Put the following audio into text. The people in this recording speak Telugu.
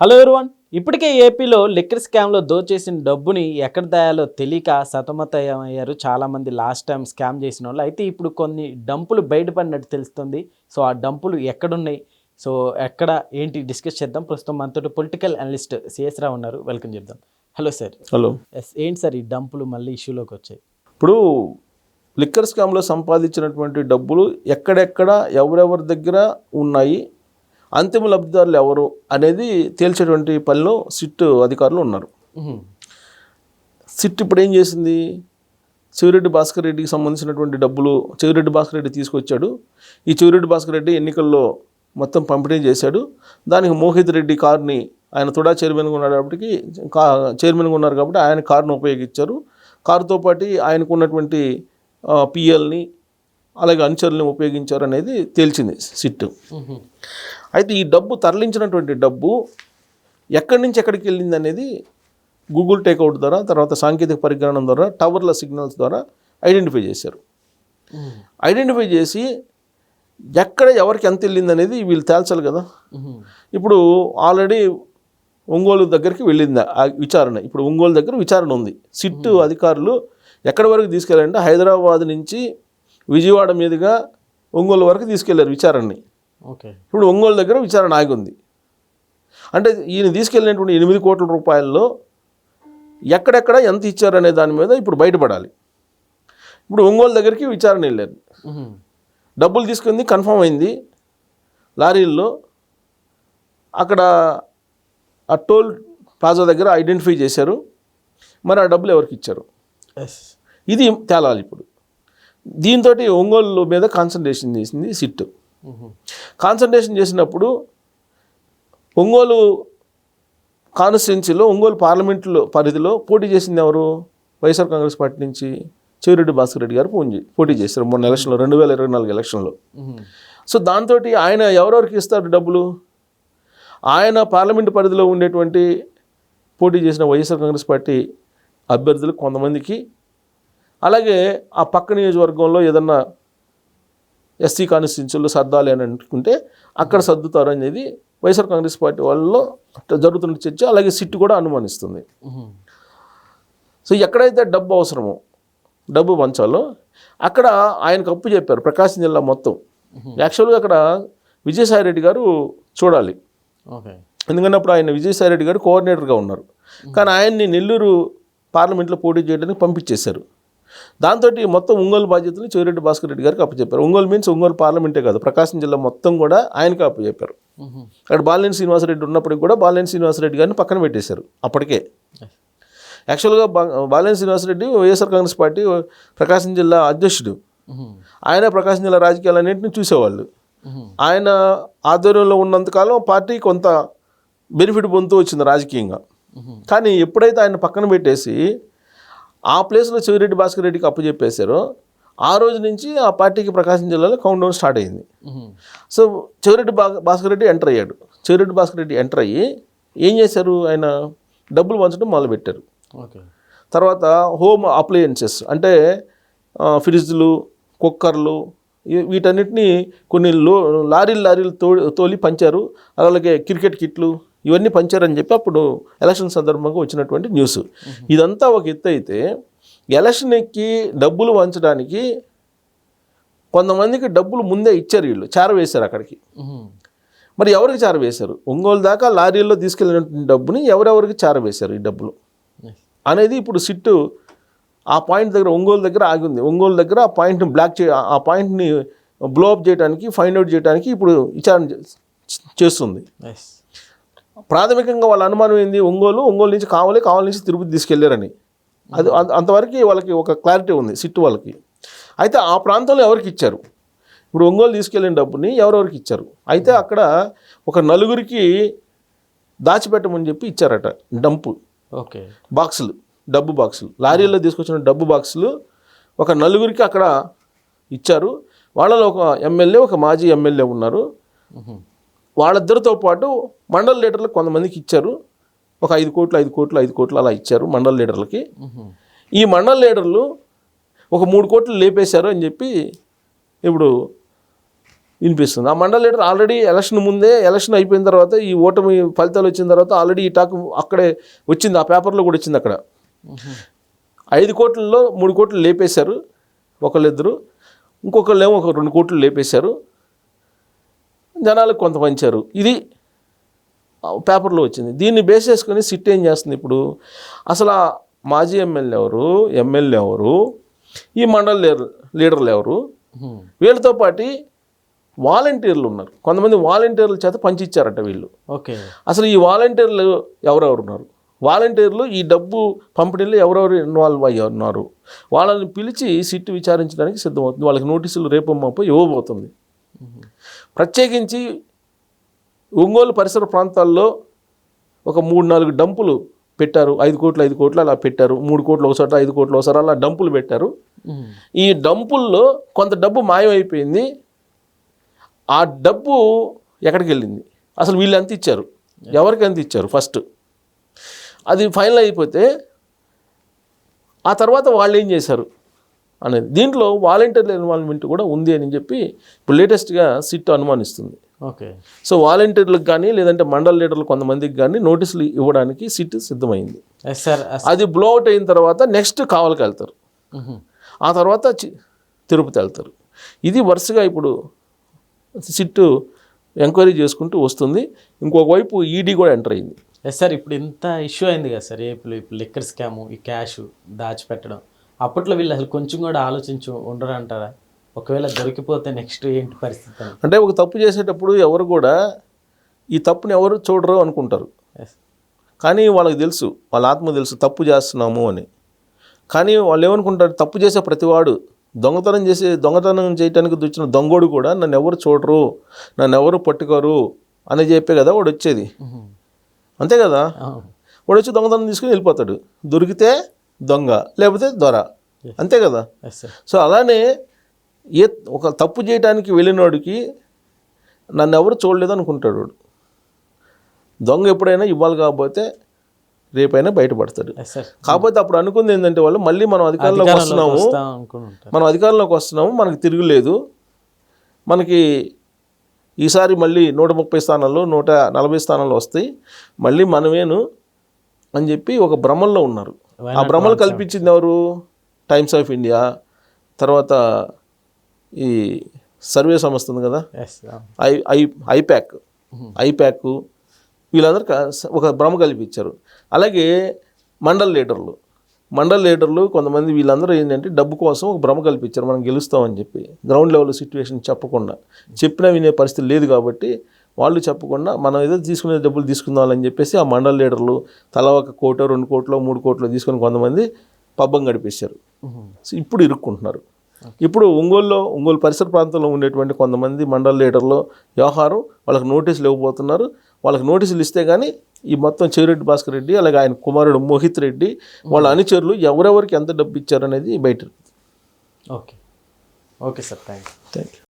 Hello everyone. ఇప్పటికే ఏపీలో లిక్కర్ స్కామ్లో దోచేసిన డబ్బుని ఎక్కడ దాయాలో తెలియక సతమతమయ్యారు చాలామంది లాస్ట్ టైం స్కామ్ చేసిన వాళ్ళు. అయితే ఇప్పుడు కొన్ని డంపులు బయటపడినట్టు తెలుస్తుంది. సో ఆ డంపులు ఎక్కడున్నాయి, సో ఎక్కడ ఏంటి డిస్కస్ చేద్దాం. ప్రస్తుతం మనతో పొలిటికల్ అనలిస్ట్ సిఎస్ రావు ఉన్నారు, వెల్కమ్ చెప్దాం. Hello sir. హలో. ఏంటి సార్ ఈ డంపులు మళ్ళీ ఇష్యూలోకి వచ్చాయి? ఇప్పుడు లిక్కర్ స్కామ్లో సంపాదించినటువంటి డబ్బులు ఎక్కడెక్కడ ఎవరెవరి దగ్గర ఉన్నాయి, అంతిమ లబ్ధిదారులు ఎవరు అనేది తేల్చేటువంటి పనిలో సిట్ అధికారులు ఉన్నారు. సిట్ ఇప్పుడు ఏం చేసింది, చెవిరెడ్డి భాస్కర్ రెడ్డికి సంబంధించినటువంటి డబ్బులు చెవిరెడ్డి భాస్కర్ రెడ్డి తీసుకొచ్చాడు. ఈ చెవిరెడ్డి భాస్కర్ రెడ్డి ఎన్నికల్లో మొత్తం పంపిణీ చేశాడు. దానికి మోహిత్ రెడ్డి కార్ని, ఆయన తుడా చైర్మన్గా ఉన్నాడు కాబట్టి చైర్మన్గా ఉన్నారు కాబట్టి ఆయన కారును ఉపయోగించారు. కారుతో పాటు ఆయనకు ఉన్నటువంటి పిఎల్ని అలాగే అనుచరులను ఉపయోగించారు అనేది తేల్చింది సిట్. అయితే ఈ డబ్బు తరలించినటువంటి డబ్బు ఎక్కడి నుంచి ఎక్కడికి వెళ్ళింది అనేది గూగుల్ టేక్అవుట్ ద్వారా, తర్వాత సాంకేతిక పరిజ్ఞానం ద్వారా, టవర్ల సిగ్నల్స్ ద్వారా ఐడెంటిఫై చేశారు. ఐడెంటిఫై చేసి ఎక్కడ ఎవరికి ఎంత వెళ్ళింది అనేది వీళ్ళు తేల్చాలి కదా. ఇప్పుడు ఆల్రెడీ ఒంగోలు దగ్గరికి వెళ్ళింది ఆ విచారణ. ఇప్పుడు ఒంగోలు దగ్గర విచారణ ఉంది. సిట్ అధికారులు ఎక్కడి వరకు తీసుకెళ్ళారంటే హైదరాబాద్ నుంచి విజయవాడ మీదుగా ఒంగోలు వరకు తీసుకెళ్లారు విచారణని. ఓకే. ఇప్పుడు ఒంగోలు దగ్గర విచారణ ఆగి ఉంది. అంటే ఈయన తీసుకెళ్ళినటువంటి 8 కోట్ల రూపాయల్లో ఎక్కడెక్కడ ఎంత ఇచ్చారనే దాని మీద ఇప్పుడు బయటపడాలి. ఇప్పుడు ఒంగోలు దగ్గరికి విచారణ వెళ్ళారు. డబ్బులు తీసుకుంది కన్ఫర్మ్ అయింది. లారీల్లో అక్కడ ఆ టోల్ ప్లాజా దగ్గర ఐడెంటిఫై చేశారు. మరి ఆ డబ్బులు ఎవరికి ఇచ్చారు ఇది తేలాలి. ఇప్పుడు దీంతో ఒంగోలు మీద కాన్సన్ట్రేషన్ చేసింది సిట్. కాన్సన్ట్రేషన్ చేసినప్పుడు ఒంగోలు కాన్స్టిట్యున్సీలో ఒంగోలు పార్లమెంట్లో పరిధిలో పోటీ చేసింది ఎవరు? వైఎస్ఆర్ కాంగ్రెస్ పార్టీ నుంచి చెవిరెడ్డి భాస్కర్ రెడ్డి గారు పోటీ చేశారు మొన్న ఎలక్షన్లో, 2024 ఎలక్షన్లో. సో దాంతో ఆయన ఎవరెవరికి ఇస్తారు డబ్బులు? ఆయన పార్లమెంటు పరిధిలో ఉండేటువంటి పోటీ చేసిన వైఎస్ఆర్ కాంగ్రెస్ పార్టీ అభ్యర్థులు కొంతమందికి, అలాగే ఆ పక్క నియోజకవర్గంలో ఏదన్నా ఎస్సీ కాన్స్టిట్యున్సీలో సర్దాలి అని అనుకుంటే అక్కడ సర్దుతారు అనేది వైఎస్ఆర్ కాంగ్రెస్ పార్టీ వాళ్ళలో జరుగుతున్న చర్చ. అలాగే సిట్ కూడా అనుమానిస్తుంది. సో ఎక్కడైతే డబ్బు అవసరమో, డబ్బు పంచాలో అక్కడ ఆయనకు అప్పు చెప్పారు ప్రకాశం జిల్లా మొత్తం. యాక్చువల్గా అక్కడ విజయసాయిరెడ్డి గారు చూడాలి. ఎందుకంటే అప్పుడు ఆయన విజయసాయిరెడ్డి గారు కోఆర్డినేటర్గా ఉన్నారు. కానీ ఆయన్ని నెల్లూరు పార్లమెంట్లో పోటీ చేయడానికి పంపించేశారు. దాంతో మొత్తం ఒంగోలు బాధ్యతలు చెవిరెడ్డి భాస్కర్ రెడ్డి గారికి అప్పచెప్పారు. ఒంగోలు మీన్స్ ఒంగోలు పార్లమెంటే కాదు, ప్రకాశం జిల్లా మొత్తం కూడా ఆయనకి అప్పచెప్పారు. అక్కడ బాలినేని శ్రీనివాసరెడ్డి ఉన్నప్పటికి కూడా బాలినేని శ్రీనివాసరెడ్డి గారిని పక్కన పెట్టేశారు అప్పటికే. యాక్చువల్గా బాలినేని శ్రీనివాసరెడ్డి వైఎస్ఆర్ కాంగ్రెస్ పార్టీ ప్రకాశం జిల్లా అధ్యక్షుడు. ఆయన ప్రకాశం జిల్లా రాజకీయాలన్నింటినీ చూసేవాళ్ళు. ఆయన ఆధ్వర్యంలో ఉన్నంతకాలం పార్టీ కొంత బెనిఫిట్ పొందుతూ వచ్చింది రాజకీయంగా. కానీ ఎప్పుడైతే ఆయన పక్కన పెట్టేసి ఆ ప్లేస్లో చెవిరెడ్డి భాస్కర్ రెడ్డికి అప్పచెప్పేశారో ఆ రోజు నుంచి ఆ పార్టీకి ప్రకాశం జిల్లాలో కౌంట్ డౌన్ స్టార్ట్ అయింది. సో చెవిరెడ్డి భాస్కర్ రెడ్డి ఎంటర్ అయ్యాడు. చెవిరెడ్డి భాస్కర్ రెడ్డి ఎంటర్ అయ్యి ఏం చేశారు, ఆయన డబ్బులు పంచడం మొదలుపెట్టారు. తర్వాత హోమ్ అప్లయన్సెస్ అంటే ఫ్రిడ్జ్లు, కుక్కర్లు, వీటన్నిటిని కొన్ని లారీలు తోలి పంచారు. అలాగే క్రికెట్ కిట్లు ఇవన్నీ పంచారని చెప్పి అప్పుడు ఎలక్షన్ సందర్భంగా వచ్చినటువంటి న్యూస్. ఇదంతా ఒక ఎత్తు అయితే, ఎలక్షన్కి డబ్బులు పంచడానికి కొంతమందికి డబ్బులు ముందే ఇచ్చారు, వీళ్ళు చేరవేశారు అక్కడికి. మరి ఎవరికి చేరవేశారు? ఒంగోలు దాకా లారీల్లో తీసుకెళ్ళినటువంటి డబ్బుని ఎవరెవరికి చేరవేశారు ఈ డబ్బులు అనేది ఇప్పుడు సిట్టు ఆ పాయింట్ దగ్గర ఒంగోలు దగ్గర ఆగి ఉంది. ఒంగోలు దగ్గర ఆ పాయింట్ని ఆ పాయింట్ని బ్లోఅప్ చేయడానికి, ఫైండ్ అవుట్ చేయడానికి ఇప్పుడు విచారణ చేస్తుంది. ప్రాథమికంగా వాళ్ళ అనుమానం ఏంది, ఒంగోలు నుంచి కావలి నుంచి తిరుపతి తీసుకెళ్లారని. అది అంతవరకు వాళ్ళకి ఒక క్లారిటీ ఉంది సిట్టు వాళ్ళకి. అయితే ఆ ప్రాంతంలో ఎవరికి ఇచ్చారు, ఇప్పుడు ఒంగోలు తీసుకెళ్ళిన డబ్బుని ఎవరెవరికి ఇచ్చారు? అయితే అక్కడ ఒక 4 దాచిపెట్టమని చెప్పి ఇచ్చారట డంపు. ఓకే. బాక్సులు, డబ్బు బాక్సులు, లారీల్లో తీసుకొచ్చిన డబ్బు బాక్సులు ఒక 4 అక్కడ ఇచ్చారు. వాళ్ళలో ఒక ఎమ్మెల్యే, ఒక మాజీ ఎమ్మెల్యే ఉన్నారు. వాళ్ళిద్దరితో పాటు మండల లీడర్లకు కొంతమందికి ఇచ్చారు. ఒక 5 కోట్లు అలా ఇచ్చారు మండల లీడర్లకి. ఈ మండల లీడర్లు ఒక 3 కోట్లు లేపేశారు అని చెప్పి ఇప్పుడు వినిపిస్తుంది. ఆ మండల లీడర్ ఆల్రెడీ ఎలక్షన్ అయిపోయిన తర్వాత ఈ ఓటమి ఫలితాలు వచ్చిన తర్వాత ఆల్రెడీ ఈ టాక్ అక్కడే వచ్చింది, ఆ పేపర్లో కూడా వచ్చింది. అక్కడ 5 కోట్లలో 3 కోట్లు లేపేశారు ఒకళ్ళిద్దరు, ఇంకొకళ్ళేమో ఒక 2 కోట్లు లేపేశారు, జనాలకు కొంత పంచారు. ఇది పేపర్లో వచ్చింది. దీన్ని బేస్ చేసుకొని సిట్ ఏం చేస్తుంది ఇప్పుడు, అసలు ఆ మాజీ ఎమ్మెల్యే ఎవరు, ఈ మండల లీడర్లు ఎవరు, వీళ్ళతో పాటు వాలంటీర్లు ఉన్నారు. కొంతమంది వాలంటీర్ల చేత పంచిచ్చారట వీళ్ళు. ఓకే, అసలు ఈ వాలంటీర్లు ఎవరెవరు ఉన్నారు, వాలంటీర్లు ఈ డబ్బు పంపిణీలో ఎవరెవరు ఇన్వాల్వ్ అయ్యి ఉన్నారు, వాళ్ళని పిలిచి సిట్ విచారించడానికి సిద్ధమవుతుంది. వాళ్ళకి నోటీసులు రేపు మాపు ఇవ్వబోతుంది. ప్రత్యేకించి ఒంగోలు పరిసర ప్రాంతాల్లో ఒక 3-4 డంపులు పెట్టారు. 5 కోట్లు అలా పెట్టారు. 3 కోట్లు ఒకసారి, 5 కోట్లు ఒకసారి అలా డంపులు పెట్టారు. ఈ డంపుల్లో కొంత డబ్బు మాయమైపోయింది. ఆ డబ్బు ఎక్కడికి వెళ్ళింది, అసలు వీళ్ళు ఎంత ఇచ్చారు, ఎవరికి ఎంత ఇచ్చారు, ఫస్ట్ అది ఫైనల్ అయిపోతే ఆ తర్వాత వాళ్ళు ఏం చేశారు అనేది, దీంట్లో వాలంటీర్ల ఇన్వాల్వ్మెంట్ కూడా ఉంది అని చెప్పి ఇప్పుడు లేటెస్ట్గా సిట్ అనుమానిస్తుంది. ఓకే, సో వాలంటీర్లకు కానీ లేదంటే మండల లీడర్లు కొంతమందికి కానీ నోటీసులు ఇవ్వడానికి సిట్ సిద్ధమైంది. అది బ్లోఅవుట్ అయిన తర్వాత నెక్స్ట్ కావలికి వెళ్తారు, ఆ తర్వాత తిరుపతి వెళ్తారు. ఇది వరుసగా ఇప్పుడు సిట్ ఎంక్వైరీ చేసుకుంటూ వస్తుంది. ఇంకొక వైపు ఈడీ కూడా ఎంటర్ అయింది. సార్ ఇప్పుడు ఇంత ఇష్యూ అయింది కదా సార్, ఇప్పుడు లిక్కర్ స్కాము, ఈ క్యాష్ దాచిపెట్టడం, అప్పట్లో వీళ్ళు అసలు కొంచెం కూడా ఆలోచించి ఉండరు అంటారా? ఒకవేళ దొరికిపోతే నెక్స్ట్ ఏంటి పరిస్థితి? అంటే ఒక తప్పు చేసేటప్పుడు ఎవరు కూడా ఈ తప్పుని ఎవరు చూడరు అనుకుంటారు, కానీ వాళ్ళకి తెలుసు, వాళ్ళ ఆత్మ తెలుసు తప్పు చేస్తున్నాము అని. కానీ వాళ్ళు ఏమనుకుంటారు, తప్పు చేసే ప్రతివాడు, దొంగతనం చేయడానికి వచ్చిన దొంగోడు కూడా నన్ను ఎవరు చూడరు, నన్ను ఎవరు పట్టుకోరు అని చెప్పే కదా వాడు వచ్చేది, అంతే కదా. వాడు వచ్చి దొంగతనం తీసుకుని వెళ్ళిపోతాడు, దొరికితే దొంగ లేకపోతే దొర, అంతే కదా. సో అలానే ఒక తప్పు చేయడానికి వెళ్ళినోడికి నన్ను ఎవరు చూడలేదు అనుకుంటాడు వాడు. దొంగ ఎప్పుడైనా ఇవ్వాలి కాకపోతే రేపైనా బయటపడతాడు. కాకపోతే అప్పుడు అనుకుంది ఏంటంటే వాళ్ళు మళ్ళీ మనం అధికారంలోకి వస్తున్నాము, మనకి తిరుగులేదు, మనకి ఈసారి మళ్ళీ 130 స్థానాల్లో 140 స్థానాలు వస్తాయి, మళ్ళీ మనమేను అని చెప్పి ఒక భ్రమల్లో ఉన్నారు. ఆ భ్రమలు కల్పించింది ఎవరు? టైమ్స్ ఆఫ్ ఇండియా, తర్వాత ఈ సర్వే సంస్థ ఉంది కదా, ఐప్యాక్, వీళ్ళందరూ ఒక భ్రమ కల్పించారు. అలాగే మండల లీడర్లు కొంతమంది వీళ్ళందరూ ఏంటంటే డబ్బు కోసం ఒక భ్రమ కల్పించారు, మనం గెలుస్తామని చెప్పి. గ్రౌండ్ లెవెల్ సిచ్యువేషన్ చెప్పకుండా, చెప్పినా వినే పరిస్థితి లేదు కాబట్టి వాళ్ళు చెప్పకుండా మనం ఏదో తీసుకునే డబ్బులు తీసుకుందామని చెప్పేసి ఆ మండల లీడర్లు తలా 1 కోటో 2 కోట్లో 3 కోట్లో తీసుకొని కొంతమంది పబ్బం గడిపేశారు. సో ఇప్పుడు ఇరుక్కుంటున్నారు. ఇప్పుడు ఒంగోలు పరిసర ప్రాంతంలో ఉండేటువంటి కొంతమంది మండల లీడర్లు వ్యవహారం, వాళ్ళకి నోటీసులు ఇవ్వబోతున్నారు. వాళ్ళకి నోటీసులు ఇస్తే కానీ ఈ మొత్తం చెవిరెడ్డి భాస్కర్ రెడ్డి, అలాగే ఆయన కుమారుడు మోహిత్ రెడ్డి, వాళ్ళ అనుచరులు ఎవరెవరికి ఎంత డబ్బు ఇచ్చారనేది బయట. Okay sir, thank you.